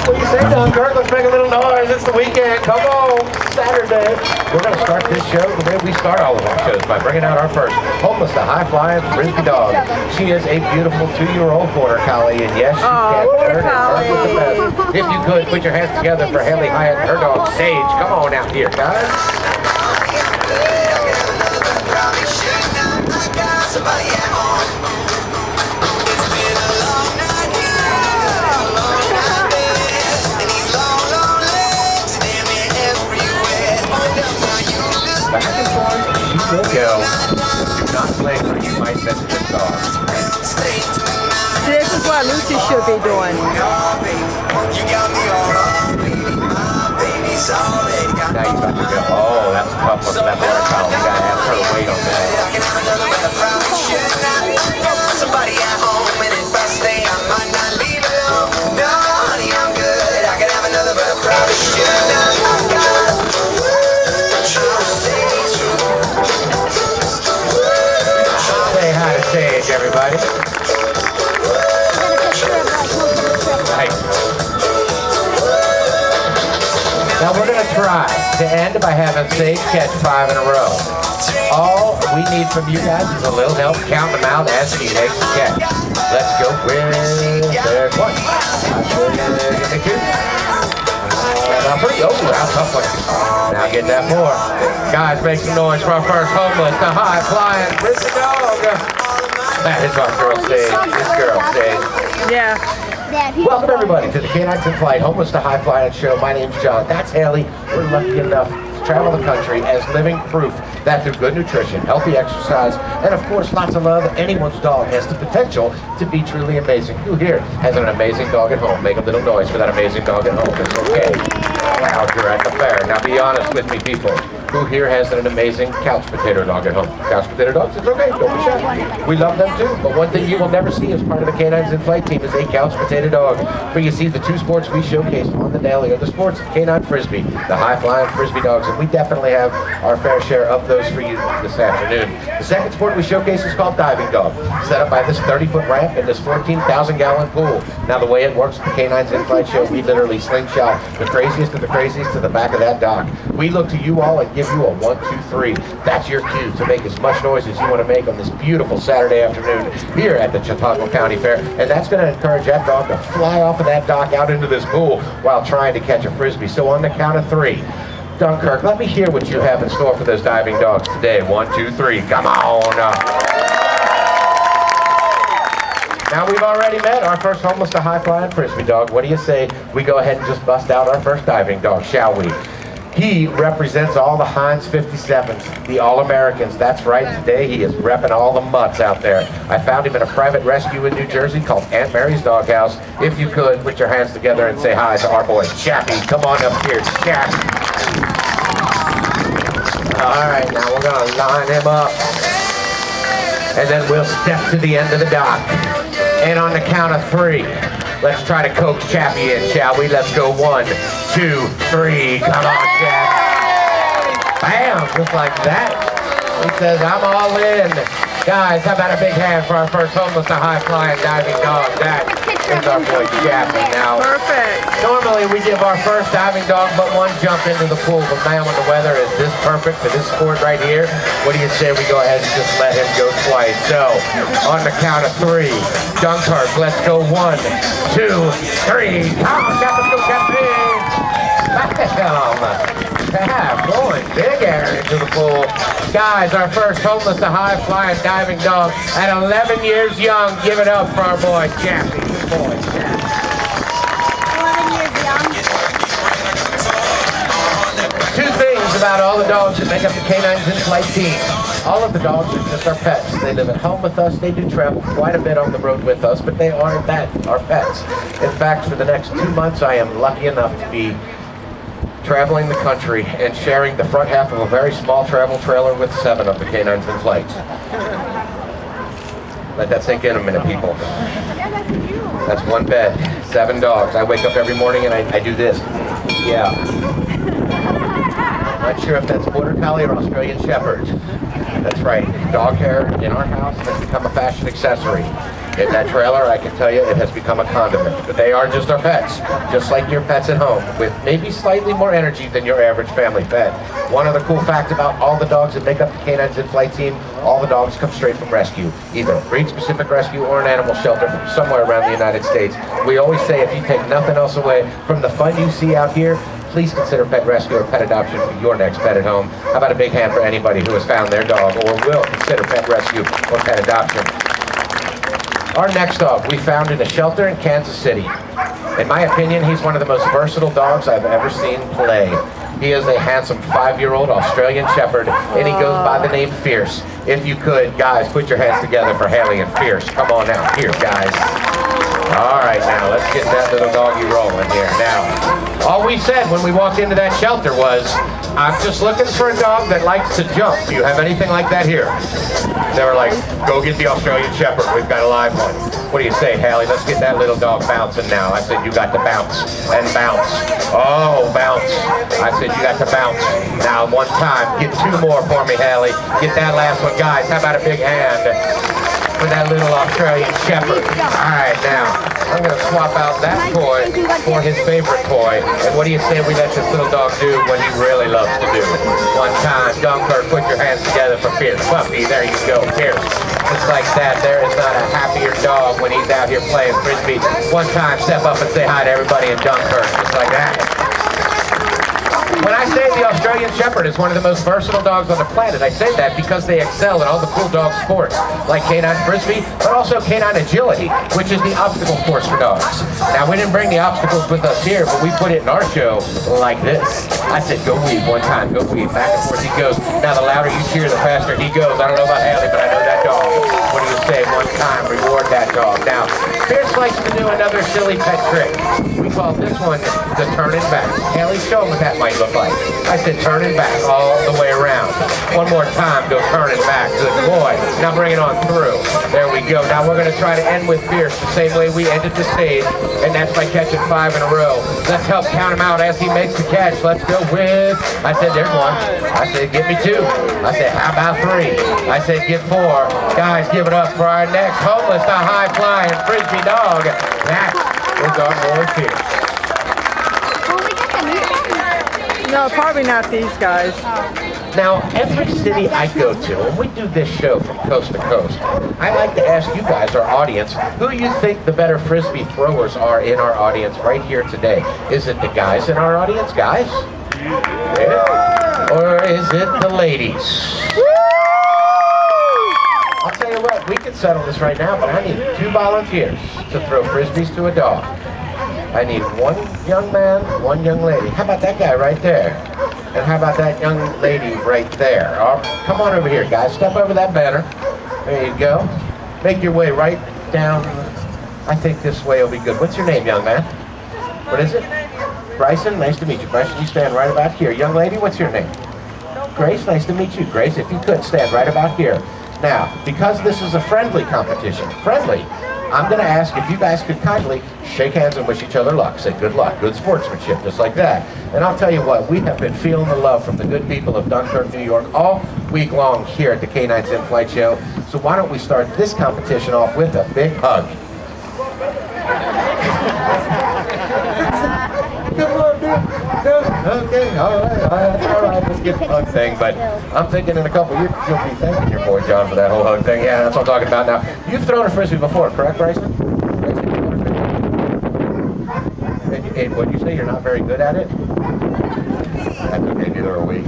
What do you say, Dunkirk? Let's make a little noise. It's the weekend. Come on, Saturday. We're going to start this show the way we start all of our shows, by bringing out our first homeless to high-flying Frisbee dog. She is a beautiful 2-year-old border collie, and yes, she can turn and work with the best. If you could, put your hands together for Haley Hyatt and her dog, Sage. Come on out here, guys. Back and forth, you will go. Do not blink or you might miss this dog. This is what Lucy should be doing. Now you got to go. Oh, that's a tough one for that border collie. You got to have her weight on that. Somebody at home and it's birthday, I might not leave alone. No, honey, I'm good. I could have another, but I probably should. Say hi to Sage, everybody. Nice. Now we're going to try to end by having Sage catch 5 in a row. All we need from you guys is a little help counting them out as she makes the catch. Let's go with, there's one. Give me 2. Now 3. Oh, that's tough one. Now get that 4. Guys, make some noise for our first homeless, the high-flying Frisbee dog. That is our girl Sage. This girl Sage. Yeah. Welcome everybody to the K9s in Flight, Homeless to High Flying show. My name's John. That's Haley. We're lucky enough to travel the country as living proof that through good nutrition, healthy exercise, and of course lots of love, anyone's dog has the potential to be truly amazing. Who here has an amazing dog at home? Make a little noise for that amazing dog at home. It's okay. Wow, you're at the fair. Now be honest with me, people. Who here has an amazing couch potato dog at home? Couch potato dogs, it's okay, don't be shy. We love them too, but one thing you will never see as part of the K9s in Flight team is a couch potato dog. For you see, the 2 sports we showcase on the daily are the sports of K9 Frisbee, the high-flying Frisbee dogs, and we definitely have our fair share of those for you this afternoon. The second sport we showcase is called diving dog, set up by this 30-foot ramp in this 14,000-gallon pool. Now the way it works at the K9s in Flight show, we literally slingshot the craziest of the craziest to the back of that dock. We look to you all and give you a 1, 2, 3. That's your cue to make as much noise as you want to make on this beautiful Saturday afternoon here at the Chautauqua County Fair. And that's going to encourage that dog to fly off of that dock out into this pool while trying to catch a Frisbee. So on the count of 3, Dunkirk, let me hear what you have in store for those diving dogs today. 1, 2, 3. Come on. Now we've already met our first homeless to high-flying Frisbee dog. What do you say we go ahead and just bust out our first diving dog, shall we? He represents all the Heinz 57s, the All-Americans. That's right, today he is repping all the mutts out there. I found him in a private rescue in New Jersey called Aunt Mary's Doghouse. If you could, put your hands together and say hi to our boy, Chappie. Come on up here, Chappie. All right, now we're gonna line him up. And then we'll step to the end of the dock. And on the count of 3, let's try to coax Chappie in, shall we? Let's go 1, 2, 3. Come on, Chappie. Bam, just like that. He says, I'm all in. Guys, how about a big hand for our first homeless to high-flying diving dog? That is our boy Chappie. Now, Perfect. normally we give our first diving dog but 1 jump into the pool, but man, when the weather is this perfect for this sport right here, what do you say we go ahead and just let him go twice? So, on the count of 3, Dunkirk, let's go 1, 2, 3. Come on, Chappie, go Chappie. Bam, going big air into the pool. Guys, our first homeless to high-flying diving dog at 11 years young. Give it up for our boy Chappie. Good boy, Chappie. 11 years young. 2 things about all the dogs that make up the K9s in Flight team. All of the dogs are just our pets. They live at home with us. They do travel quite a bit on the road with us, but they are our pets. In fact, for the next 2 months, I am lucky enough to be traveling the country and sharing the front half of a very small travel trailer with 7 of the K9s in Flight. Let that sink in a minute, people. That's 1 bed, 7 dogs. I wake up every morning and I do this. Yeah. Not sure if that's Border Collie or Australian Shepherd. That's right. Dog hair in our house has become a fashion accessory. In that trailer, I can tell you, it has become a condiment. But they are just our pets, just like your pets at home, with maybe slightly more energy than your average family pet. One other cool fact about all the dogs that make up the K9s in-flight team, all the dogs come straight from rescue, either breed-specific rescue or an animal shelter from somewhere around the United States. We always say if you take nothing else away from the fun you see out here, please consider pet rescue or pet adoption for your next pet at home. How about a big hand for anybody who has found their dog or will consider pet rescue or pet adoption? Our next dog we found in a shelter in Kansas City. In my opinion, he's one of the most versatile dogs I've ever seen play. He is a handsome 5-year-old Australian Shepherd, and he goes by the name Fierce. If you could, guys, put your hands together for Haley and Fierce. Come on out here, guys. All right, now let's get that little doggy rolling here. Now, all we said when we walked into that shelter was, I'm just looking for a dog that likes to jump. Do you have anything like that here? They were like, go get the Australian Shepherd. We've got a live one. What do you say, Hallie? Let's get that little dog bouncing now. I said, you got to bounce and bounce. Oh, bounce. I said, you got to bounce. Now, one time. Get 2 more for me, Hallie. Get that last one. Guys, how about a big hand for that little Australian Shepherd? All right, now, I'm going to swap out that toy for his favorite toy. And what do you say we let this little dog do what he really loves to do? One time, Dunkirk, put your hands together for Fierce. Puppy, there you go, Fierce. Just like that, there is not a happier dog when he's out here playing Frisbee. One time, step up and say hi to everybody in Dunkirk, just like that. When I say the Australian Shepherd is one of the most versatile dogs on the planet, I say that because they excel in all the cool dog sports, like K9 Frisbee, but also K9 Agility, which is the obstacle course for dogs. Now, we didn't bring the obstacles with us here, but we put it in our show like this. I said, go weave one time, go weave. Back and forth he goes. Now, the louder you cheer, the faster he goes. I don't know about Haley, but I know that dog. What do you say? One time, reward that dog. Now, Fierce likes to do another silly pet trick. We call this one the turning back. Haley, show him what that might look like. I said turning back all the way around. One more time, go turning back. Good boy. Now bring it on through. There we go. Now we're going to try to end with Fierce the same way we ended the stage, and that's by catching 5 in a row. Let's help count him out as he makes the catch. Let's go with, I said there's 1. I said give me 2. I said how about 3? I said get 4. Guys, give it up for our next homeless, the high-flying Frisbee dog. That is our boy Fierce. No, probably not these guys. Now, every city I go to, when we do this show from coast to coast, I like to ask you guys, our audience, who you think the better Frisbee throwers are in our audience right here today. Is it the guys in our audience, guys? Yeah. Or is it the ladies? I'll tell you what, we can settle this right now, but I need 2 volunteers to throw Frisbees to a dog. I need 1 young man, 1 young lady. How about that guy right there? And how about that young lady right there? Oh, come on over here, guys. Step over that banner. There you go. Make your way right down. I think this way will be good. What's your name, young man? What is it? Bryson, nice to meet you. Bryson, you stand right about here. Young lady, what's your name? Grace, nice to meet you. Grace, if you could, stand right about here. Now, because this is a friendly competition, I'm going to ask if you guys could kindly shake hands and wish each other luck. Say good luck, good sportsmanship, just like that. And I'll tell you what, we have been feeling the love from the good people of Dunkirk, New York all week long here at the K9s In-Flight Show. So why don't we start this competition off with a big hug. Okay, all right, let's get the hug thing, but I'm thinking in a couple of years you'll be thanking your boy John for that whole hug thing. Yeah, that's what I'm talking about now. You've thrown a Frisbee before, correct, Bryson? And what'd you say, you're not very good at it? That's okay, neither are we.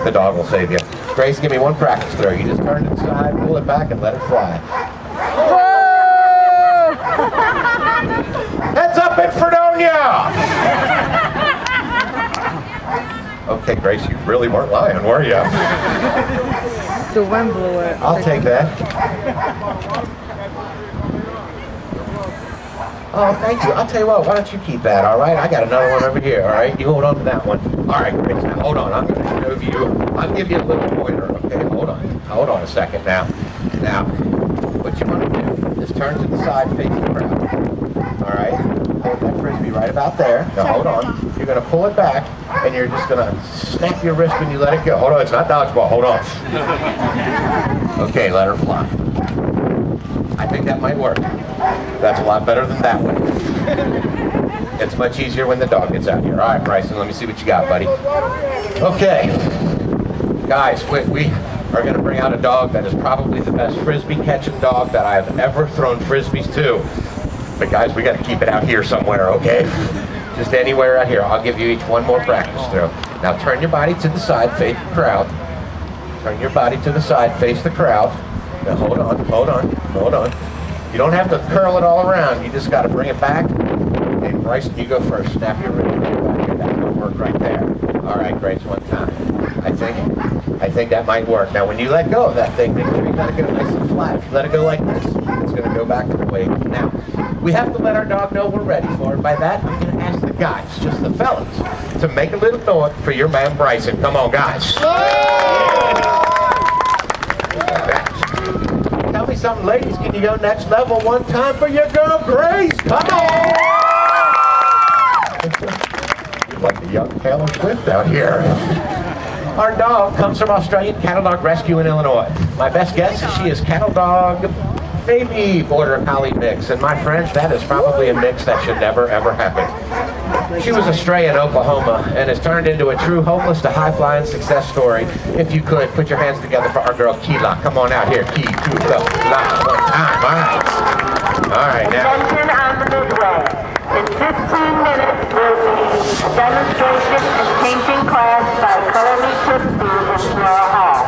The dog will save you. Grace, give me 1 practice throw. You just turn it aside, pull it back, and let it fly. Whoa! Heads up in Fredonia! Okay, Grace, you really weren't lying, were you? The wind blew it. I'll take that. Oh, thank you. I'll tell you what, why don't you keep that, all right? I got another one over here, all right? You hold on to that one. All right, Grace, now hold on. I'm going to show you. I'll give you a little pointer, okay? Hold on. Hold on a second now. Now, what you want to do is turn to the side facing the crowd, all right? Hold that Frisbee right about there. Now, hold on. You're going to pull it back, and you're just going to snap your wrist when you let it go. Hold on, it's not dodgeball. Hold on. Okay, let her fly. I think that might work. That's a lot better than that one. It's much easier when the dog gets out here. All right, Bryson, let me see what you got, buddy. Okay. Guys, we are going to bring out a dog that is probably the best frisbee catching dog that I have ever thrown frisbees to. But guys, we got to keep it out here somewhere, okay? Just anywhere out here. I'll give you each one more practice throw. Now turn your body to the side, face the crowd. Turn your body to the side, face the crowd. Now hold on, hold on, hold on. You don't have to curl it all around. You just got to bring it back. Okay, Bryson, you go first. Snap your wrist. That will work right there. All right, Grace, one time. I think that might work. Now, when you let go of that thing, make sure you got to get it nice and flat. If you let it go like this, it's going to go back to the way. Now, we have to let our dog know we're ready for it. By that, I'm going to ask the guys, just the fellas, to make a little noise for your man Bryson. Come on, guys. Tell me something, ladies. Can you go next level one time for your girl Grace? Come on. You're like the young Taylor Swift out here. Our dog comes from Australian Cattle Dog Rescue in Illinois. My best guess is she is Cattle Dog maybe Border Collie mix. And my friends, that is probably a mix that should never ever happen. She was a stray in Oklahoma and has turned into a true homeless to high-flying success story. If you could, put your hands together for our girl Keela. Come on out here, Key, two, go, la, one time, all right, now. Attention on the midway. In 15 minutes will be a demonstration and painting class by Chloe Tipsy in Flora Hall.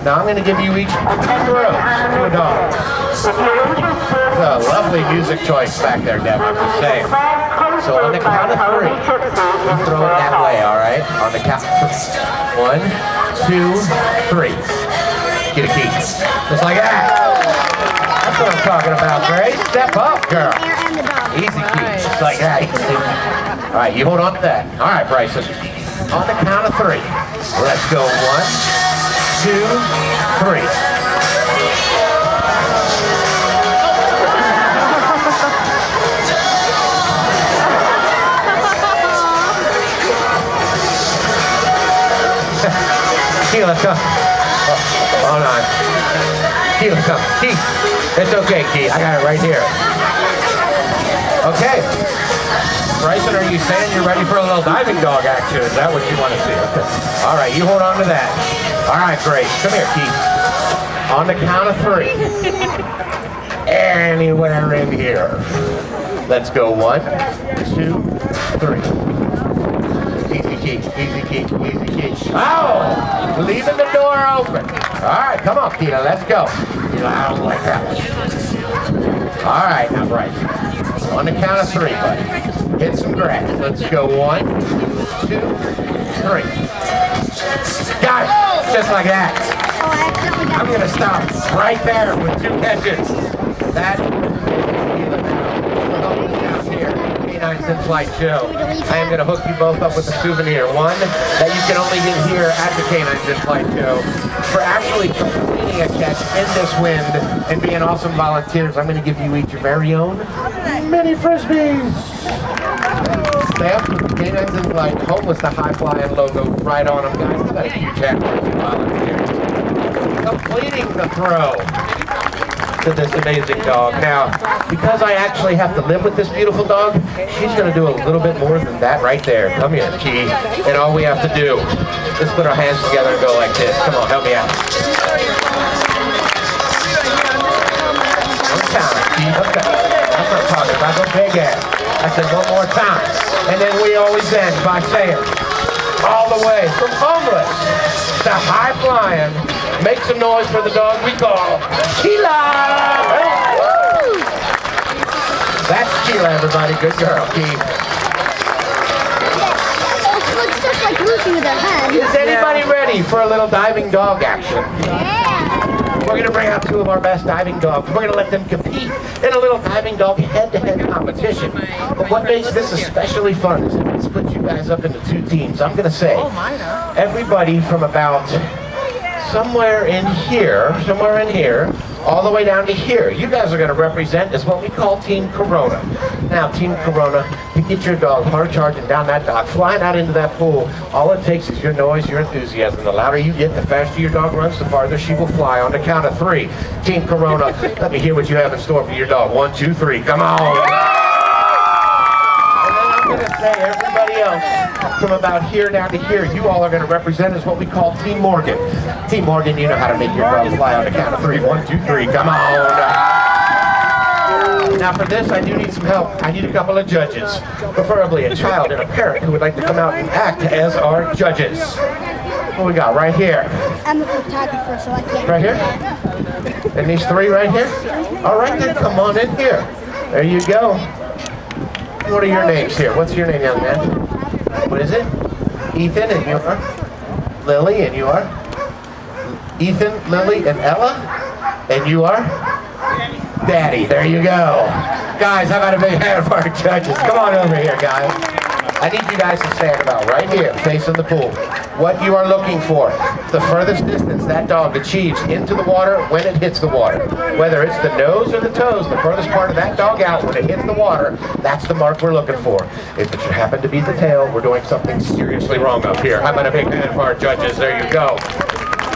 Now I'm going to give you each 2 throws to a dog. It's a lovely music choice back there, Deborah, just saying. So on the count of 3, you throw it that way, all right? On the count of 1, 2, 3. Get a key. Just like that. That's what I'm talking about, Grace. Step up, girl. Easy key. Just like that. All right, you hold on to that. All right, Bryson. On the count of 3. Let's go. 1, 2, 3. Keela, come. Hold on. Keela, come. Key. It's okay, Key. I got it right here. Okay. Bryson, are you saying you're ready for a little diving dog action? Is that what you want to see? Okay. All right, you hold on to that. All right, Grace. Come here, Key. On the count of 3. Anywhere in here. Let's go. 1, 2, 3. Easy key, easy key, easy key. Oh! Leaving the door open. All right, come on, Keela, let's go. Keela, I don't like that one. All right, now, Bryson. On the count of 3, buddy. Hit some grass. Let's go. 1, 2, 3. Got it. Just like that. I'm going to stop right there with 2 catches. That is Keela now. Down here. K9s in Flight show. I am going to hook you both up with a souvenir. One that you can only get here at the K9s in Flight show. For actually completing a catch in this wind and being awesome volunteers, I'm going to give you each your very own mini frisbees. Stamped with the K9s in Flight, homeless to high-flying logo right on them, guys. I've got a huge hand for you volunteers. Completing the throw to this amazing dog. Now, because I actually have to live with this beautiful dog, she's going to do a little bit more than that right there. Come here, Key. And all we have to do is put our hands together and go like this. Come on, help me out. One time, Key. Okay. That's what I'm talking about. Go big ass. I said one more time. And then we always end by saying, all the way from homeless to high-flying, make some noise for the dog we call Keela! That's Keela, everybody. Good girl, Key. It looks just like Lucy with her head. Is anybody ready for a little diving dog action? Yeah. We're going to bring out 2 of our best diving dogs. We're going to let them compete in a little diving dog head-to-head competition. But what makes this especially fun is it split you guys up into 2 teams. I'm going to say everybody from about somewhere in here, all the way down to here. You guys are going to represent is what we call Team Corona. Now, Team Corona, to get your dog hard charging down that dock, flying out into that pool, all it takes is your noise, your enthusiasm. The louder you get, the faster your dog runs, the farther she will fly. On the count of 3, Team Corona, let me hear what you have in store for your dog. 1, 2, 3, come on! I'm going to say everybody else from about here down to here, you all are going to represent is what we call Team Morgan. Team Morgan, you know how to make your dog fly on the count of 3. 1, 2, 3, come on. Now for this, I do need some help. I need a couple of judges, preferably a child and a parent who would like to come out and act as our judges. What we got right here? I'm a photographer, so I can't. Right here? And these 3 right here? All right then, come on in here. There you go. What are your names here? What's your name, young man? What is it? Ethan, and you are? Lily, and you are? Ethan, Lily, and Ella? And you are? Daddy. There you go. Guys, how about a big hand for our judges? Come on over here, guys. I need you guys to stand about right here, facing the pool. What you are looking for, the furthest distance that dog achieves into the water when it hits the water. Whether it's the nose or the toes, the furthest part of that dog out when it hits the water, that's the mark we're looking for. If it should happen to be the tail, we're doing something seriously wrong up here. How about a big hand for our judges? There you go.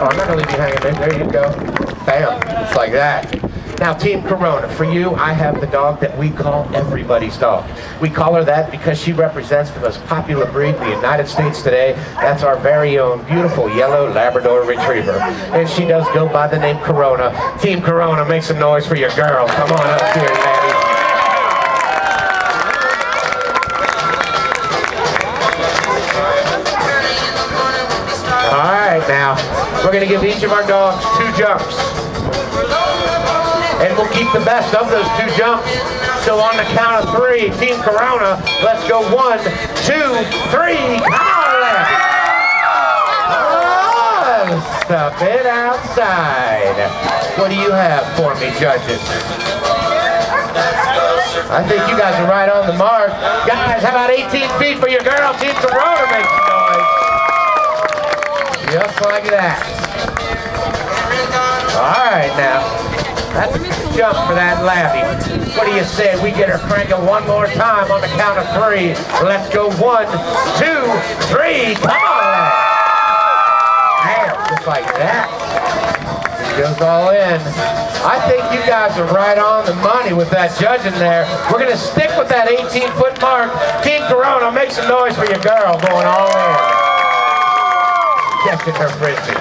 Oh, I'm not going to leave you hanging there. There you go. Bam. Just like that. Now, Team Corona, for you, I have the dog that we call everybody's dog. We call her that because she represents the most popular breed in the United States today. That's our very own beautiful yellow Labrador Retriever. And she does go by the name Corona. Team Corona, make some noise for your girl. Come on up here, Maddie. All right, now, we're going to give each of our dogs 2 jumps. And we'll keep the best of those 2 jumps. So on the count of 3, Team Corona, let's go 1, 2, 3. Come on, Larry. Oh, stop it outside. What do you have for me, judges? I think you guys are right on the mark. Guys, how about 18 feet for your girl? Team Corona makes some noise. Just like that. All right, now. That's a jump for that Lappy. What do you say? We get her cranking one more time on the count of 3. Let's go 1, 2, 3. Come on, Lappy. Damn, just like that. It goes all in. I think you guys are right on the money with that judging there. We're going to stick with that 18-foot mark. Team Corona, make some noise for your girl going all in. Catching her frisbee.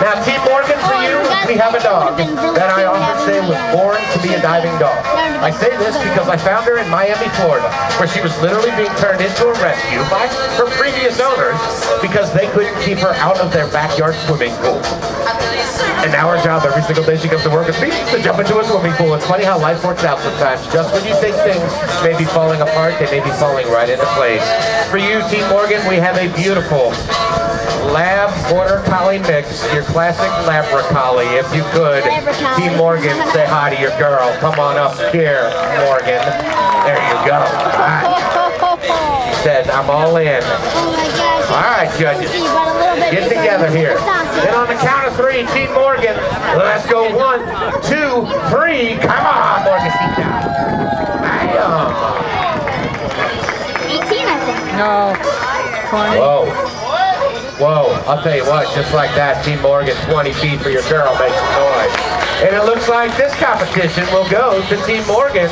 Now, Team Morgan, for you, we have a dog that I often say was born to be a diving dog. I say this because I found her in Miami, Florida, where she was literally being turned into a rescue by her previous owners because they couldn't keep her out of their backyard swimming pool. And now her job every single day she comes to work with me to jump into a swimming pool. It's funny how life works out sometimes. Just when you think things may be falling apart, they may be falling right into place. For you, Team Morgan, we have a beautiful Lab Border Collie mix, your classic Labra Collie, if you could. Team Morgan, say hi to your girl. Come on up here, Morgan. There you go. All right. She said, I'm all in. All right, judges. Get together here. Then on the count of 3, Team Morgan, let's go 1, 2, 3. Come on, Morgan, sit down. Bam. 18, I think. No. 20. Whoa. Whoa, I'll tell you what, just like that, Team Morgan, 20 feet for your girl makes some noise. And it looks like this competition will go to Team Morgan.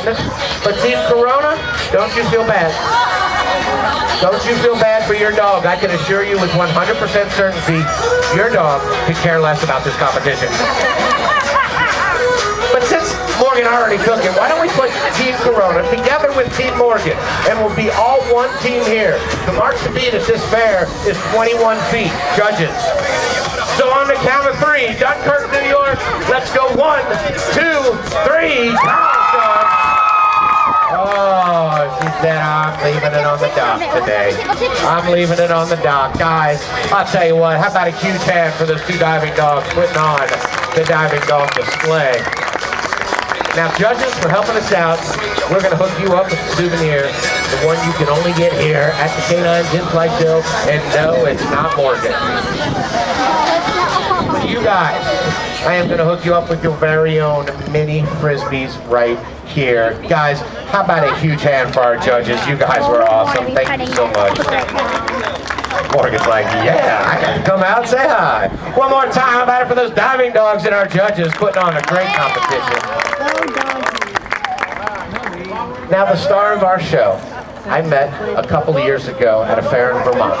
But Team Corona, don't you feel bad? Don't you feel bad for your dog? I can assure you with 100% certainty, your dog could care less about this competition. But since Morgan already took it, why don't we put Team Corona together with Team Morgan, and we'll be all one team here. The mark to beat at this fair is 21 feet, judges. So on the count of 3, Dunkirk, New York, let's go 1, 2, 3. Oh, she said, I'm leaving it on the dock today. I'm leaving it on the dock. Guys, I'll tell you what, how about a huge hand for those 2 diving dogs putting on the diving dog display. Now, judges, for helping us out, we're going to hook you up with a souvenir the one you can only get here at the K9s in-flight show, and no, it's not Morgan. But you guys, I am going to hook you up with your very own mini Frisbees right here. Guys, how about a huge hand for our judges? You guys were awesome. Thank you so much. Morgan's like, yeah, I got to come out and say hi. One more time, how about it for those diving dogs and our judges putting on a great competition. Now, the star of our show, I met a couple of years ago at a fair in Vermont.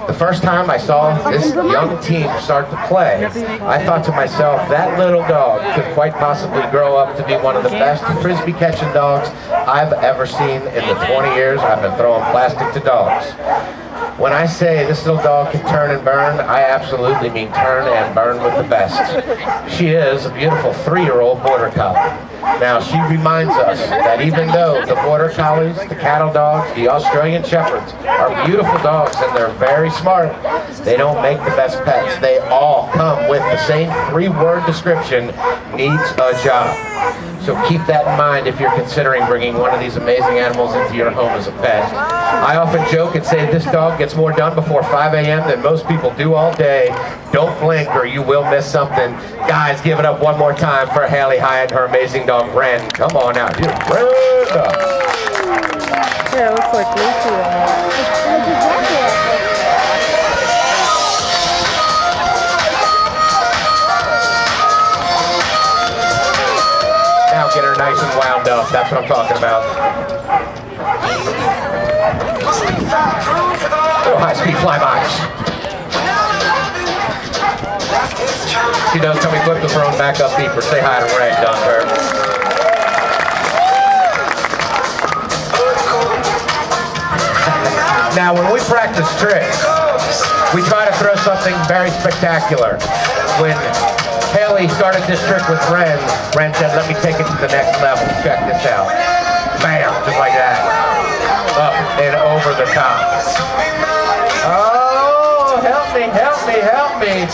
The first time I saw this young team start to play, I thought to myself, that little dog could quite possibly grow up to be one of the best Frisbee catching dogs I've ever seen in the 20 years I've been throwing plastic to dogs. When I say this little dog can turn and burn, I absolutely mean turn and burn with the best. She is a beautiful 3-year-old border collie. Now, she reminds us that even though the border collies, the cattle dogs, the Australian shepherds are beautiful dogs and they're very smart, they don't make the best pets. They all come with the same 3-word description, needs a job. So keep that in mind if you're considering bringing one of these amazing animals into your home as a pet. I often joke and say this dog gets more done before 5 a.m. than most people do all day. Don't blink or you will miss something. Guys, give it up one more time for Haley Hyatt and her amazing dog, Ren. Come on out. Here, Ren. Yeah, it looks like Lucy. Now get her nice and wound up. That's what I'm talking about. Little high-speed flybys. She does tell me flip the throne back up deeper. Say hi to Ray, Dunkirk. Now, when we practice tricks, we try to throw something very spectacular. When Haley started this trick with Ren said, let me take it to the next level. Check this out. Bam, just like that. Up and over the top. Oh, help me, help me, help me.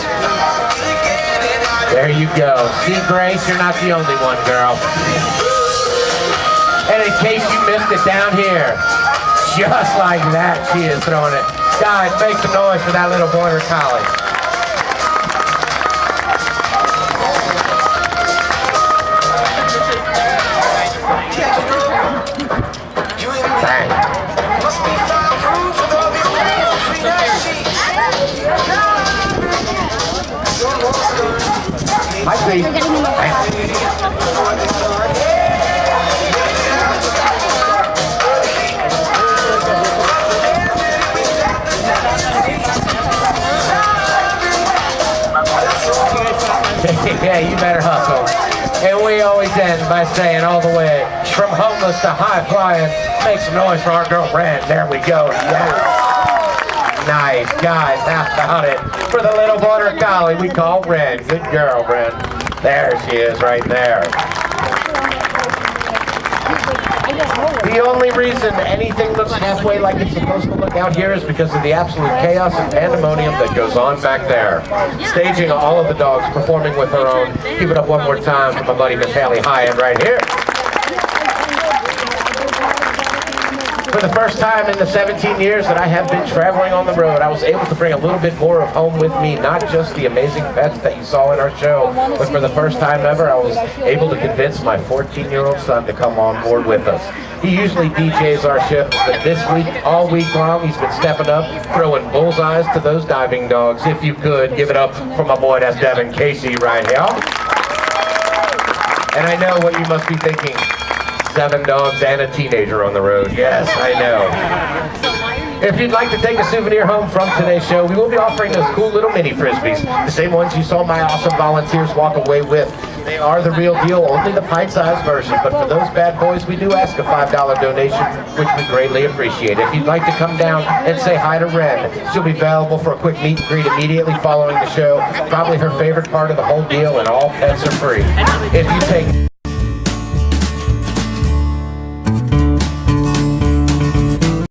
There you go. See, Grace, you're not the only one, girl. And in case you missed it down here, just like that, she is throwing it. Guys, make some noise for that little border collie. Bang. I see. Yeah, you better hustle. And we always end by saying all the way from homeless to high flying, make some noise for our girl Ren. There we go. Yes. Nice, guys. How about it? For the little border collie we call Ren. Good girl, Ren. There she is right there. The only reason anything looks halfway like it's supposed to look out here is because of the absolute chaos and pandemonium that goes on back there. Staging all of the dogs, performing with her own. Give it up one more time for my buddy Miss Haley Hyatt right here. For the first time in the 17 years that I have been traveling on the road, I was able to bring a little bit more of home with me, not just the amazing pets that you saw in our show, but for the first time ever, I was able to convince my 14-year-old son to come on board with us. He usually DJs our shift, but this week, all week long, he's been stepping up, throwing bullseyes to those diving dogs. If you could, give it up for my boy, that's Devin Casey right here. And I know what you must be thinking. 7 dogs and a teenager on the road. Yes, I know. If you'd like to take a souvenir home from today's show, we will be offering those cool little mini Frisbees. The same ones you saw my awesome volunteers walk away with. They are the real deal, only the pint-sized version. But for those bad boys, we do ask a $5 donation, which we greatly appreciate. If you'd like to come down and say hi to Ren, she'll be available for a quick meet and greet immediately following the show. Probably her favorite part of the whole deal, and all pets are free. If you take